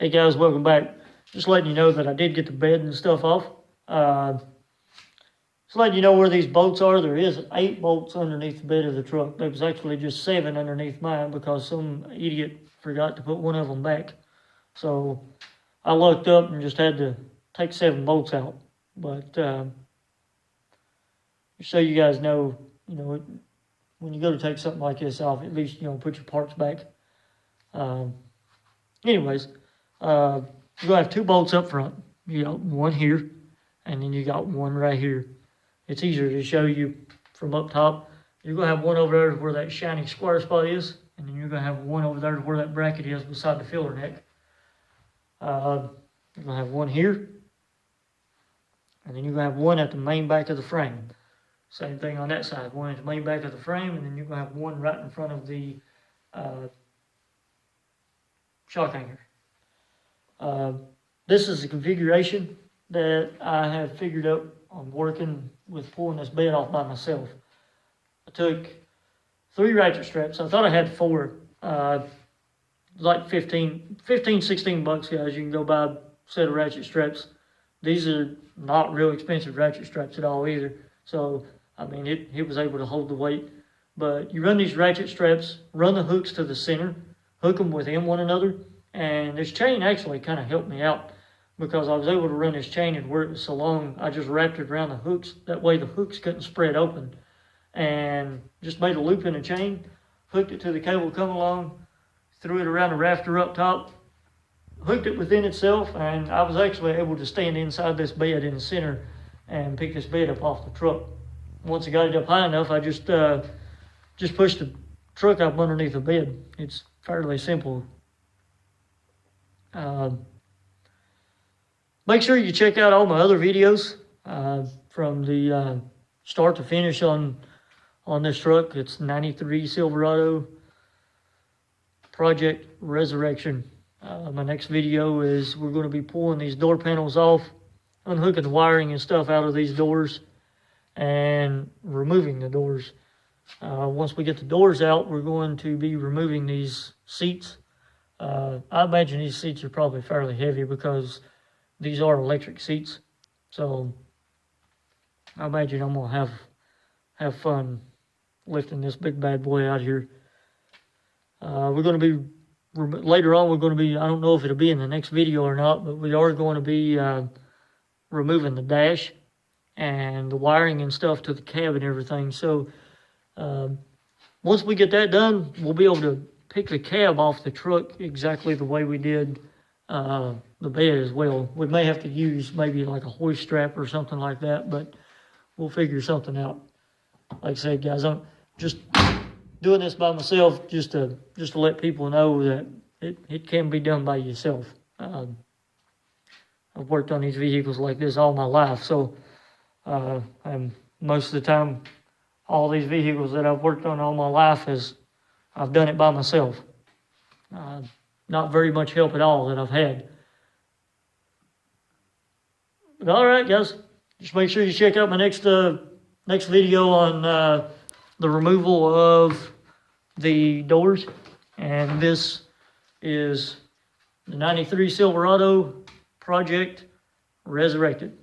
Hey guys, welcome back. Just letting you know that I did get the bed and stuff off. Just letting you know where these bolts are. There is 8 bolts underneath the bed of the truck. There was actually just 7 underneath mine because some idiot forgot to put one of them back. So I looked up and just had to take 7 bolts out. But just so you guys know, when you go to take something like this off, at least, put your parts back. Anyways, you're going to have 2 bolts up front. You got one here, and then you got one right here. It's easier to show you from up top. You're going to have one over there where that shiny square spot is, and then you're going to have one over there where that bracket is beside the filler neck. You're going to have one here, and then you're going to have one at the main back of the frame. Same thing on that side, one at the main back of the frame, and then you're going to have one right in front of the shock hanger. This is the configuration that I have figured out on working with pulling this bed off by myself. I took 3 ratchet straps. I thought I had 4. Like 15, 16 bucks, guys. You can go buy a set of ratchet straps. These are not real expensive ratchet straps at all either. So, I mean, it was able to hold the weight. But you run these ratchet straps, run the hooks to the center, hook them within one another. And this chain actually kind of helped me out because I was able to run this chain, and where it was so long, I just wrapped it around the hooks. That way the hooks couldn't spread open. And just made a loop in the chain, hooked it to the cable coming along, threw it around the rafter up top, hooked it within itself, and I was actually able to stand inside this bed in the center and pick this bed up off the truck. Once I got it up high enough, I just pushed the truck up underneath the bed. It's fairly simple. Make sure you check out all my other videos from the start to finish on this truck. It's 93 Silverado Project Resurrection. My next video is we're going to be pulling these door panels off, unhooking the wiring and stuff out of these doors, and removing the doors. Once we get the doors out, we're going to be removing these seats. I imagine these seats are probably fairly heavy because these are electric seats. So I imagine I'm going to have fun lifting this big bad boy out here. We're going to be, later on, we're going to be, I don't know if it'll be in the next video or not, but we are going to be removing the dash and the wiring and stuff to the cab and everything. So once we get that done, we'll be able to pick the cab off the truck exactly the way we did the bed as well. We may have to use maybe like a hoist strap or something like that, but we'll figure something out. Like I said, guys, I'm just doing this by myself just to let people know that it can be done by yourself. I've worked on these vehicles like this all my life, so and most of the time, all these vehicles that I've worked on all my life I've done it by myself. Not very much help at all that I've had. But all right, guys, just make sure you check out my next video on the removal of the doors. And this is the 93 Silverado Project Resurrected.